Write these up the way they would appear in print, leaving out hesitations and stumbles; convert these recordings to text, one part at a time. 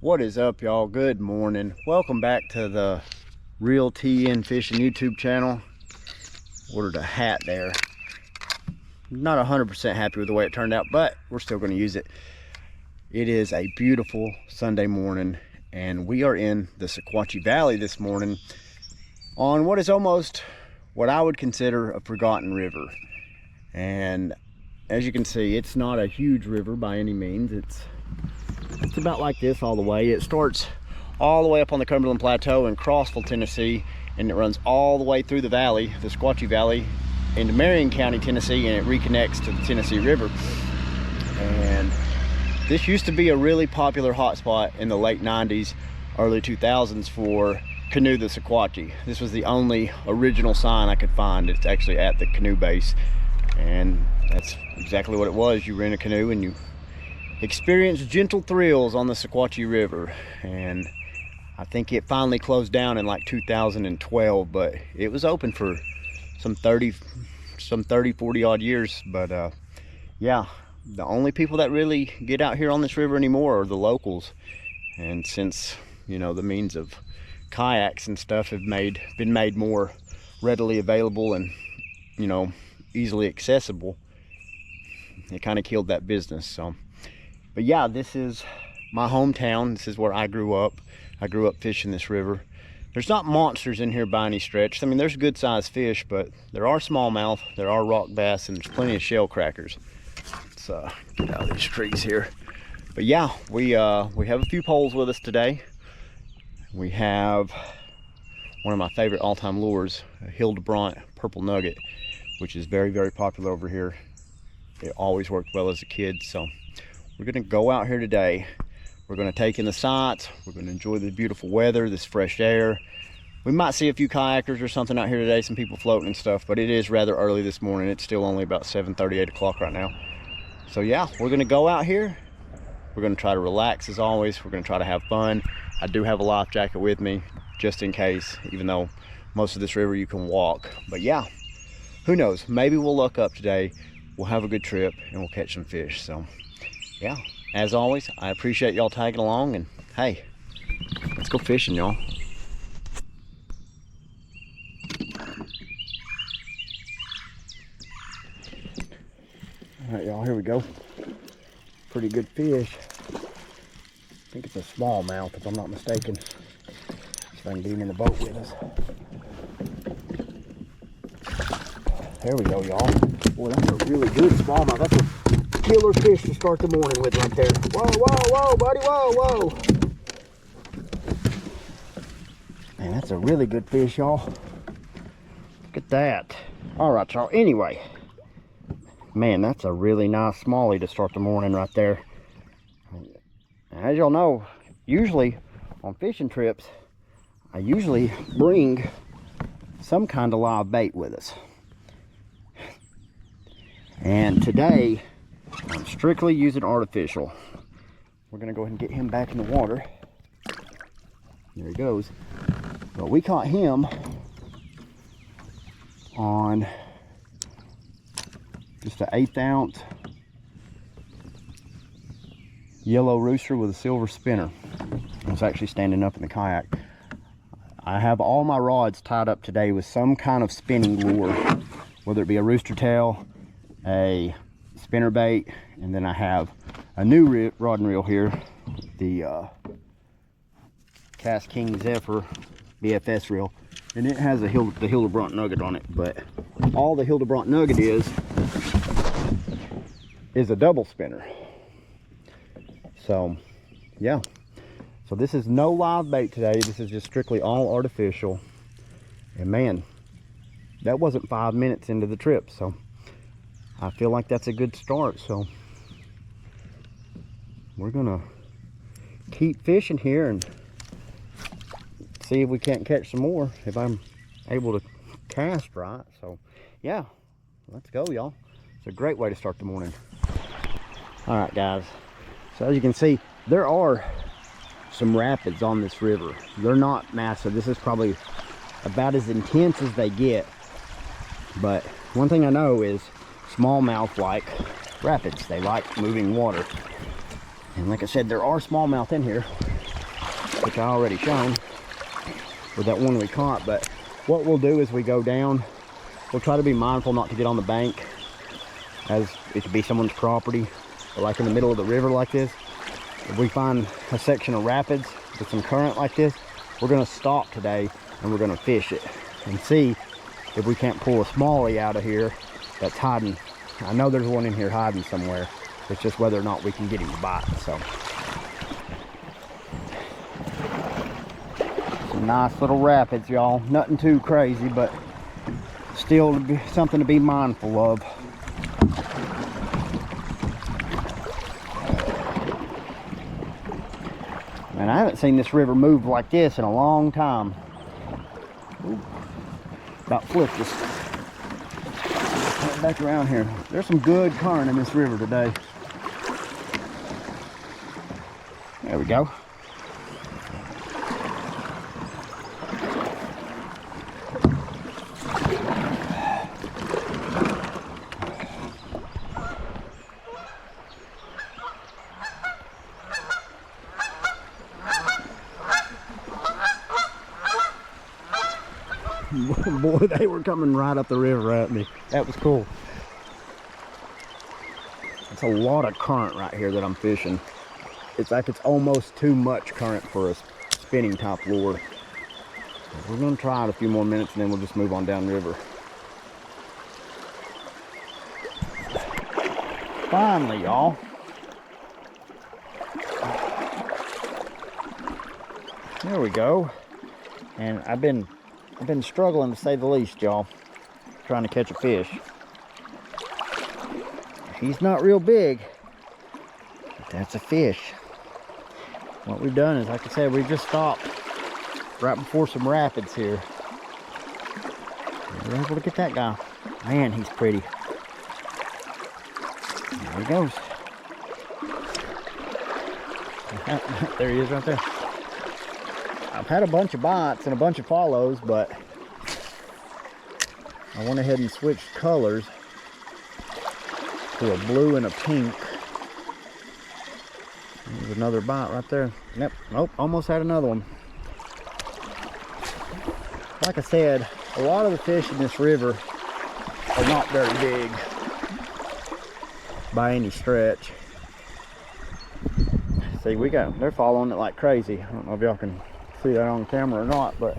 What is up, y'all? Good morning. Welcome back to the Real TN Fishing YouTube channel. Ordered a hat there. Not 100% happy with the way it turned out, but we're still going to use it. It is a beautiful Sunday morning, and we are in the Sequatchie Valley this morning on what is almost what I would consider a forgotten river. And as you can see, it's not a huge river by any means. It's about like this all the way. It starts all the way up on the Cumberland Plateau in Crossville, Tennessee, and it runs all the way through the valley, the Sequatchie Valley, into Marion County, Tennessee, and it reconnects to the Tennessee River. And this used to be a really popular hotspot in the late 90s, early 2000s for Canoe the Sequatchie. This was the only original sign I could find. It's actually at the canoe base, and that's exactly what it was. You rent a canoe and you experience gentle thrills on the Sequatchie River. And I think it finally closed down in like 2012, but it was open for some 30 40 odd years. But yeah, the only people that really get out here on this river anymore are the locals. And since, you know, the means of kayaks and stuff have been made more readily available and, you know, easily accessible, it kind of killed that business. So but yeah, this is my hometown. This is where I grew up. I grew up fishing this river. There's not monsters in here by any stretch. I mean, there's good sized fish, but there are smallmouth, there are rock bass, and there's plenty of shell crackers. Let's get out of these trees here. But yeah, we have a few poles with us today. We have one of my favorite all-time lures, a Hildebrandt purple nugget, which is very, very popular over here. It always worked well as a kid. So we're gonna go out here today. We're gonna take in the sights. We're gonna enjoy the beautiful weather, this fresh air. We might see a few kayakers or something out here today, some people floating and stuff, but it is rather early this morning. It's still only about 7:30, 8 o'clock right now. So yeah, we're gonna go out here. We're gonna try to relax as always. We're gonna try to have fun. I do have a life jacket with me, just in case, even though most of this river you can walk. But yeah, who knows? Maybe we'll luck up today. We'll have a good trip and we'll catch some fish. So yeah, as always, I appreciate y'all tagging along, and hey, let's go fishing, y'all. All right, y'all, here we go. Pretty good fish. I think it's a smallmouth, if I'm not mistaken. See if I can get him in the boat with us. There we go, y'all. Boy, that's a really good smallmouth. That's a killer fish to start the morning with right there. Whoa, whoa, whoa, buddy, whoa, whoa. Man, that's a really good fish, y'all. Look at that. All right, y'all, anyway. Man, that's a really nice smallie to start the morning right there. As y'all know, usually on fishing trips, I usually bring some kind of live bait with us. And today, I'm strictly using artificial. We're gonna go ahead and get him back in the water. There he goes. But we caught him on just an 1/8 ounce yellow rooster with a silver spinner. I was actually standing up in the kayak. I have all my rods tied up today with some kind of spinning lure, whether it be a rooster tail, a spinner bait, and then I have a new rod and reel here, the Cast King Zephyr BFS reel, and it has the Hildebrandt nugget on it. But all the Hildebrandt nugget is a double spinner. So yeah, so this is no live bait today. This is just strictly all artificial. And man, that wasn't 5 minutes into the trip, so I feel like that's a good start. So we're gonna keep fishing here and see if we can't catch some more, if I'm able to cast right. So yeah, let's go, y'all. It's a great way to start the morning. All right, guys, so as you can see, there are some rapids on this river. They're not massive. This is probably about as intense as they get, but one thing I know is smallmouth like rapids. They like moving water, and like I said, there are smallmouth in here. which I already shown with that one we caught. But what we'll do is we go down, we'll try to be mindful not to get on the bank, as it could be someone's property. But like in the middle of the river like this, if we find a section of rapids with some current like this, we're going to stop today and we're going to fish it and see if we can't pull a smallie out of here that's hiding. I know there's one in here hiding somewhere. It's just whether or not we can get him to bite. So some nice little rapids, y'all. Nothing too crazy, but still something to be mindful of. And I haven't seen this river move like this in a long time. Ooh, about flipped us. Back around here. There's some good current in this river today. There we go. Boy, they were coming right up the river at me. That was cool. It's a lot of current right here that I'm fishing. It's like it's almost too much current for a spinning type lure. We're gonna try it a few more minutes and then we'll just move on downriver. Finally, y'all. There we go. And I've been struggling, to say the least, y'all, trying to catch a fish. He's not real big, but that's a fish. What we've done is, like I said, we just stopped right before some rapids here. We're able to get that guy. Man, he's pretty. There he goes. There he is right there. I've had a bunch of bites and a bunch of follows, but I went ahead and switched colors to a blue and a pink. There's another bite right there. Yep, nope, almost had another one. Like I said, a lot of the fish in this river are not very big by any stretch. See, they're following it like crazy. I don't know if y'all can see that on camera or not, but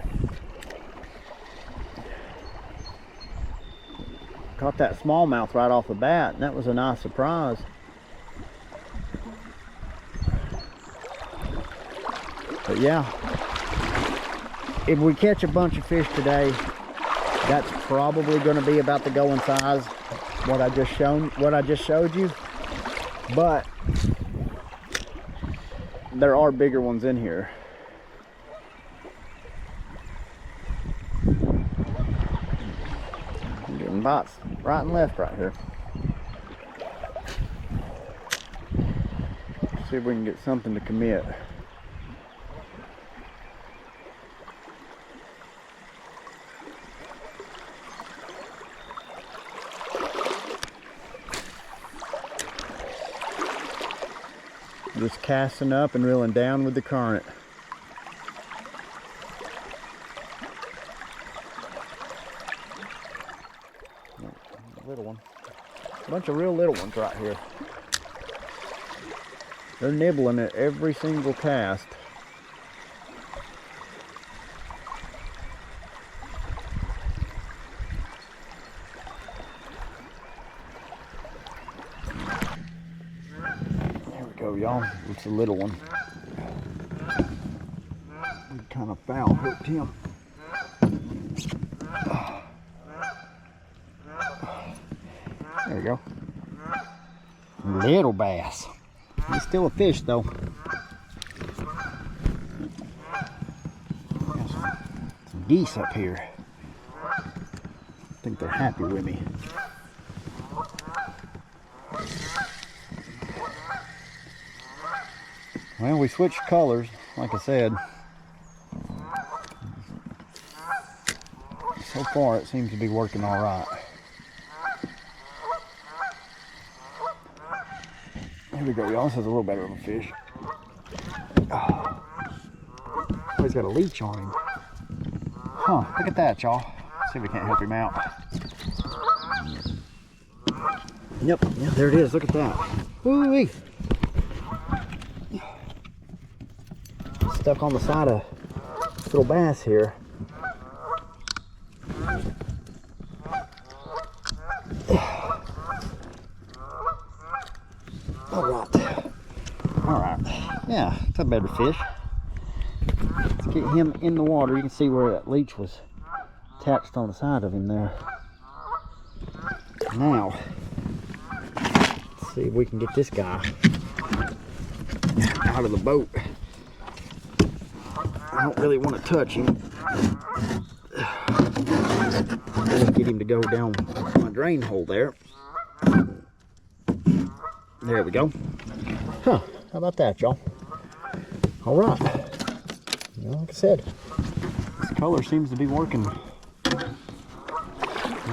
caught that smallmouth right off the bat, and that was a nice surprise. But yeah, if we catch a bunch of fish today, that's probably going to be about the going size what I just showed you. But there are bigger ones in here. Getting bites right and left right here. See if we can get something to commit. Just casting up and reeling down with the current. Little one. A bunch of real little ones right here. They're nibbling at every single cast. There we go, y'all. It's a little one. We kind of foul hooked him. There we go. Little bass. He's still a fish though. Got some geese up here. I think they're happy with me. Well, we switched colors, like I said. So far it seems to be working all right. Here we go, y'all. This is a little better of a fish. Oh. Oh, he's got a leech on him. Huh, look at that, y'all. See if we can't help him out. Yep, yeah, there it is. Look at that. Woo-wee. Stuck on the side of this little bass here. Alright. Yeah, it's a better fish. Let's get him in the water. You can see where that leech was attached on the side of him there. Now, let's see if we can get this guy out of the boat. I don't really want to touch him. Let's get him to go down my drain hole there. There we go. Huh, how about that, y'all? All right. Like I said, this color seems to be working a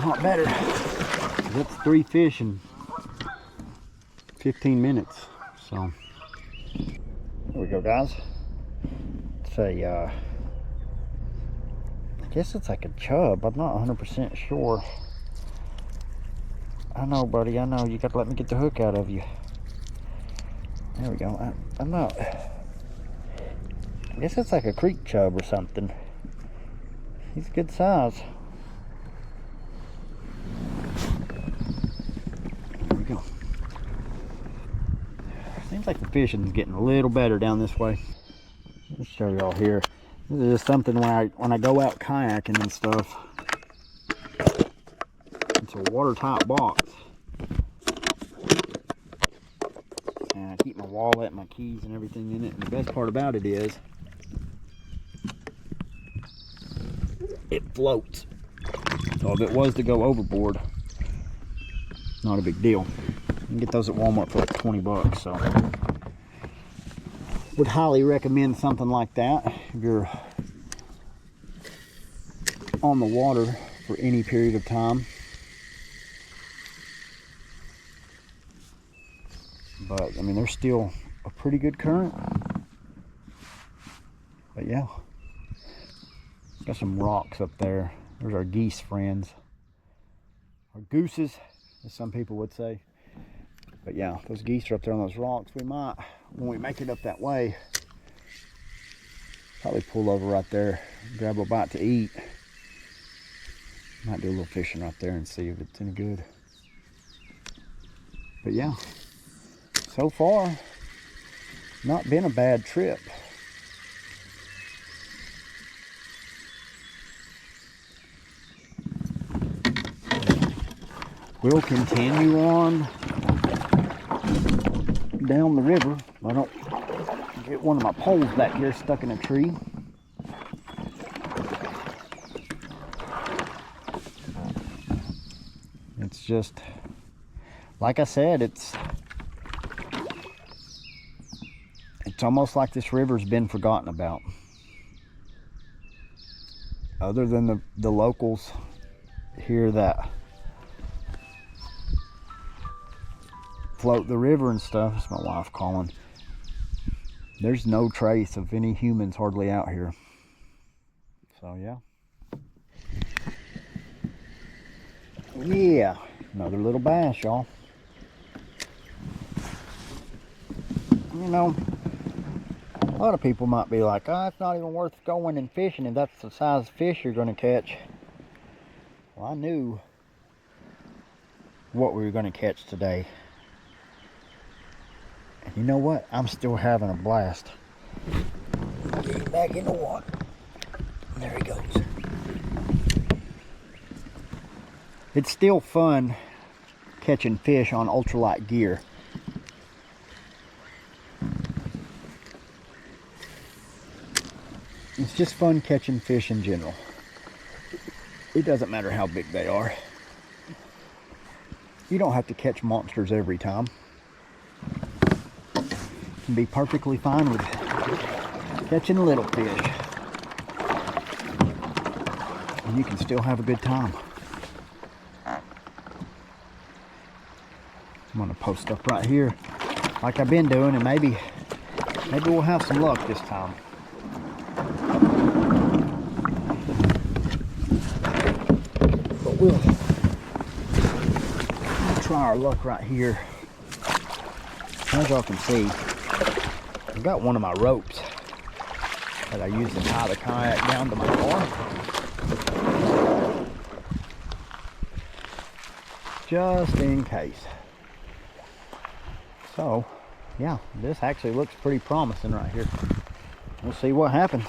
lot better. That's 3 fish in 15 minutes. So, there we go, guys. It's a, I guess it's like a chub. I'm not 100% sure. I know, buddy, I know. You got to let me get the hook out of you. There we go. I'm not... I guess it's like a creek chub or something. He's a good size. There we go. Seems like the fishing's getting a little better down this way. Let me show y'all here. This is just something when I go out kayaking and stuff. It's a watertight box. And I keep my wallet, my keys, and everything in it. And the best part about it is it floats. So if it was to go overboard, not a big deal. You can get those at Walmart for like 20 bucks. So would highly recommend something like that if you're on the water for any period of time. But I mean, there's still a pretty good current. But yeah, got some rocks up there. There's our geese friends, or gooses, as some people would say. But yeah, those geese are up there on those rocks. We might, when we make it up that way, probably pull over right there, grab a bite to eat. Might do a little fishing right there and see if it's any good. But yeah, so far, not been a bad trip. We'll continue on down the river. I don't get one of my poles back here stuck in a tree. It's just, like I said, it's almost like this river's been forgotten about. Other than the locals here that float the river and stuff. It's my wife calling. There's no trace of any humans hardly out here. So yeah. Yeah, another little bass, y'all. You know, a lot of people might be like, oh, it's not even worth going and fishing if that's the size of fish you're going to catch. Well, I knew what we were going to catch today. And you know what? I'm still having a blast. Get him back in the water. There he goes. It's still fun catching fish on ultralight gear. It's just fun catching fish in general. It doesn't matter how big they are. You don't have to catch monsters every time. You can be perfectly fine with catching little fish. And you can still have a good time. I'm gonna post up right here like I've been doing, and maybe we'll have some luck this time. but we'll try our luck right here. As y'all can see, I've got one of my ropes that I use to tie the kayak down to my car, just in case. So yeah, this actually looks pretty promising right here. We'll see what happens.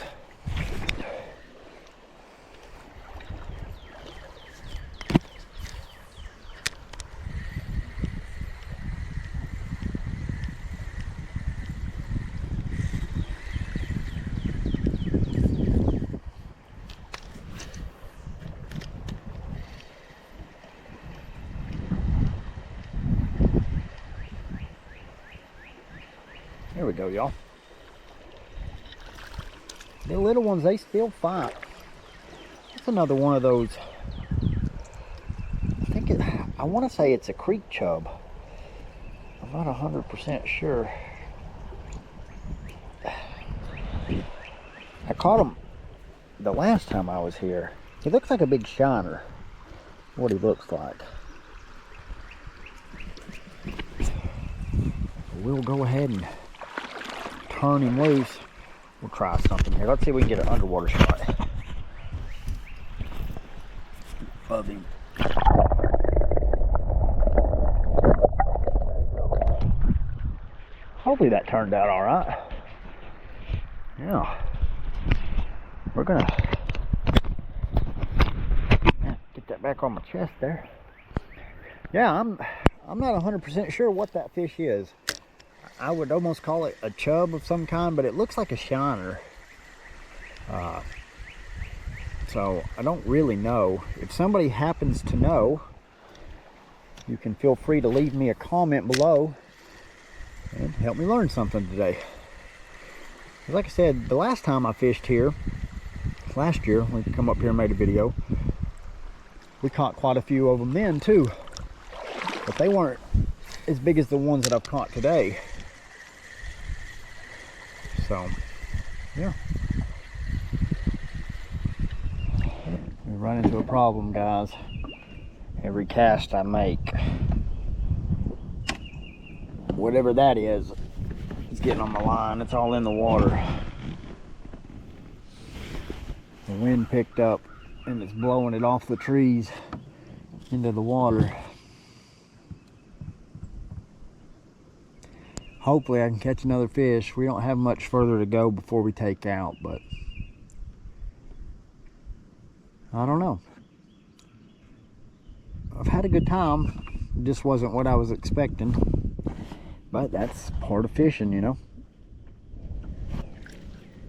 There we go, y'all. The little ones, they still fight. It's another one of those, I want to say it's a creek chub. I'm not 100% sure. I caught him the last time I was here. He looks like a big shiner, what he looks like. We'll go ahead and turn him loose. We'll try something here. Let's see if we can get an underwater shot of him. Hopefully that turned out all right. Yeah, we're gonna get that back on my chest there. Yeah, I'm not 100% sure what that fish is. I would almost call it a chub of some kind, but it looks like a shiner. So I don't really know. If somebody happens to know, you can feel free to leave me a comment below and help me learn something today. Like I said, the last time I fished here, last year, we come up here and made a video, we caught quite a few of them then too, but they weren't as big as the ones that I've caught today. So, yeah. We run into a problem, guys. Every cast I make, whatever that is, it's getting on my line. It's all in the water. The wind picked up and it's blowing it off the trees into the water. Hopefully I can catch another fish. We don't have much further to go before we take out, but I don't know. I've had a good time. It just wasn't what I was expecting, but that's part of fishing, you know.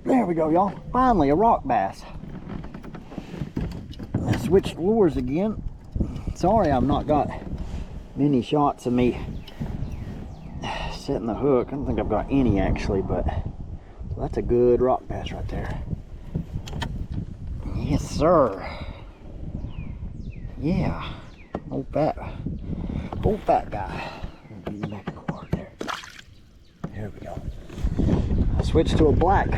There we go, y'all. Finally, a rock bass. I switched lures again. Sorry I've not got many shots of me setting the hook. I don't think I've got any actually, but that's a good rock bass right there. Yes, sir. Yeah. Old fat guy. Get you back in the water there. There we go. I switched to a black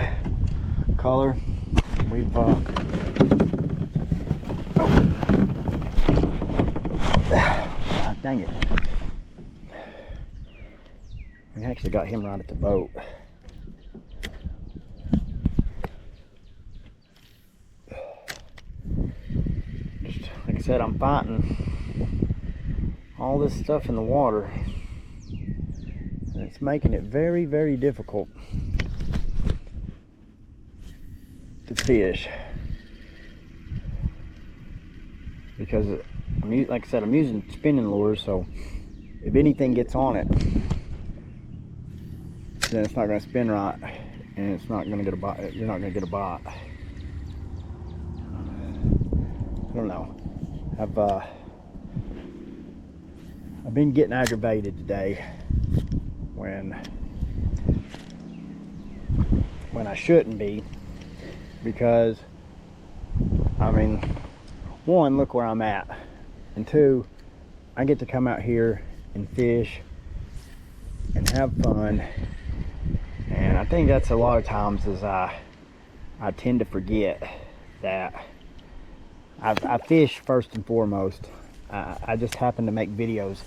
color. We've dang it. We actually got him right at the boat. Just like I said, I'm fighting all this stuff in the water, and it's making it very, very difficult to fish. Because, like I said, I'm using spinning lures, so if anything gets on it, then it's not going to spin right, and it's not going to get a bite. You're not going to get a bite. I don't know. I've been getting aggravated today when I shouldn't be, because I mean, one, look where I'm at, and two, I get to come out here and fish and have fun. And I think that's a lot of times is I tend to forget that I fish first and foremost. I just happen to make videos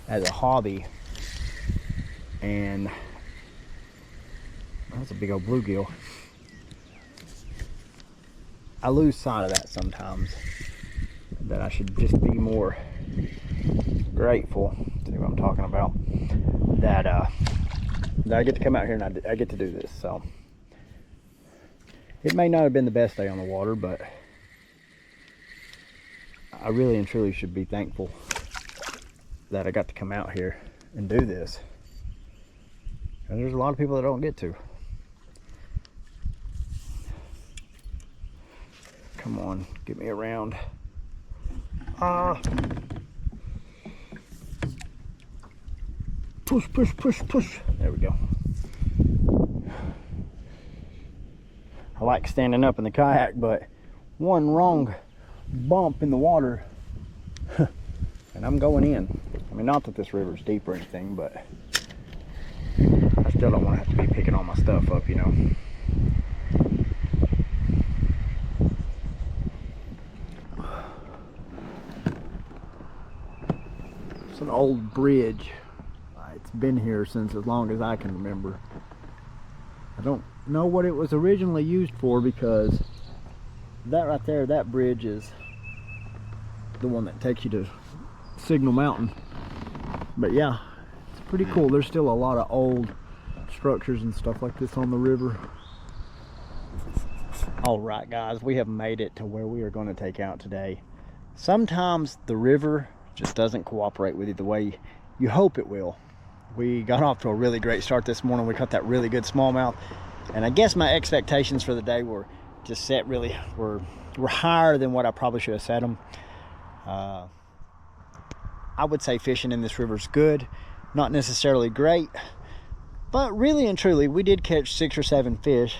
as a hobby, and that's a big old bluegill. I lose sight of that sometimes, that I should just be more grateful, see what I'm talking about, that I get to come out here and I get to do this. So it may not have been the best day on the water, but I really and truly should be thankful that I got to come out here and do this. And there's a lot of people that don't get to. Come on, get me around. Push, push, push, push. There we go. I like standing up in the kayak, but one wrong bump in the water and I'm going in. I mean, not that this river's deep or anything, but I still don't want to have to be picking all my stuff up, you know. It's an old bridge. It's been here since as long as I can remember. I don't know what it was originally used for, because that right there, that bridge is the one that takes you to Signal Mountain. But yeah, it's pretty cool. There's still a lot of old structures and stuff like this on the river. All right, guys, we have made it to where we are going to take out today. Sometimes the river just doesn't cooperate with you the way you hope it will. We got off to a really great start this morning. We caught that really good smallmouth, and I guess my expectations for the day were just set really were higher than what I probably should have set them. I would say fishing in this river is good, not necessarily great, but really and truly we did catch 6 or 7 fish.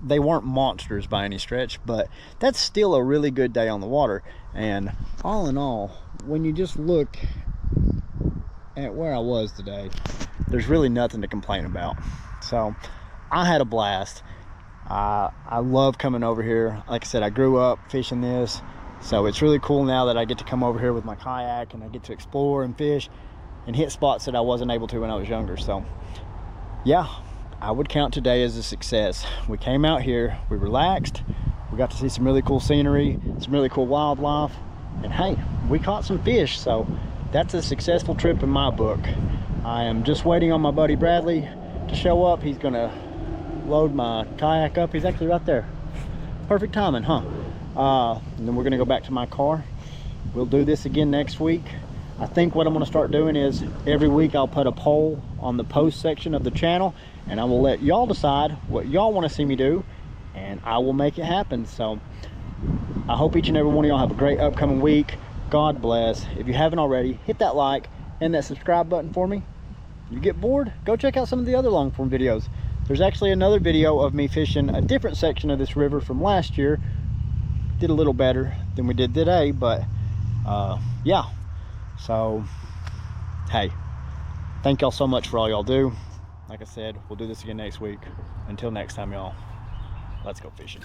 They weren't monsters by any stretch, but that's still a really good day on the water. And all in all, when you just look at where I was today, there's really nothing to complain about. So I had a blast. I love coming over here. Like I said, I grew up fishing this, so it's really cool now that I get to come over here with my kayak and I get to explore and fish and hit spots that I wasn't able to when I was younger. So yeah, I would count today as a success. We came out here, we relaxed, we got to see some really cool scenery, some really cool wildlife, and hey, we caught some fish. So that's a successful trip in my book. I am just waiting on my buddy Bradley to show up. He's gonna load my kayak up. He's actually right there. Perfect timing, huh? And then we're gonna go back to my car. We'll do this again next week. I think what I'm gonna start doing is every week I'll put a poll on the post section of the channel, and I will let y'all decide what y'all want to see me do, and I will make it happen. So I hope each and every one of y'all have a great upcoming week. God bless. If you haven't already, hit that like and that subscribe button for me. You get bored, go check out some of the other long form videos. There's actually another video of me fishing a different section of this river from last year. Did a little better than we did today, but yeah. So hey, thank y'all so much for all y'all do. Like I said, we'll do this again next week. Until next time, y'all, let's go fishing.